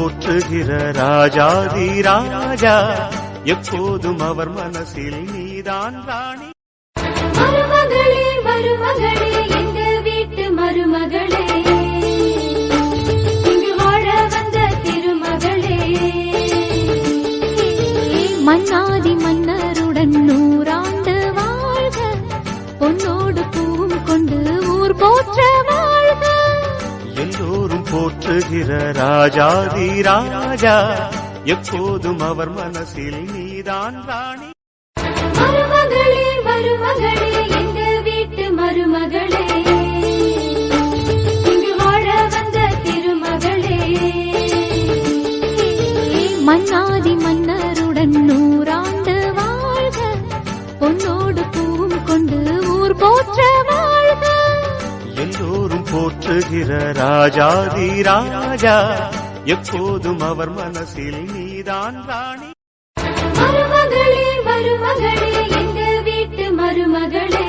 போற்றுகிற ராஜாதி ராஜா எப்போதும் அவர் மனசில் நீதான் ராணி. மருமகளே மருமகளே எங்க வீட்டு மருமகளே, இங்கு வாழ வந்த திருமகளே. மன்னாதி மன்னருடன் 100 ஆண்டு வாழ்க, பொன்னோடு பூவும் கொண்டு ஊர் போற்ற வாழ்க. எல்லோரும் போற்றுகிற ராஜாதி ராஜா எப்போதும் அவர் மனசில் நீதான் ராணி. மருமகளே மருமகளே எங்க வீட்டு மருமகளே, இங்கு வாழ வந்த திருமகளே. மன்னாதி மன்னருடன் 100 ஆண்டு வாழ்க, பொன்னோடு பூவும் கொண்டு ஊர் போற்ற வாழ்க. எல்லோரும் போற்றுகிற ராஜாதி ராஜா எப்போதும் அவர் மனசில் நீதான் ராணி. மருமகளே மருமகளே எங்க வீட்டு மருமகளே,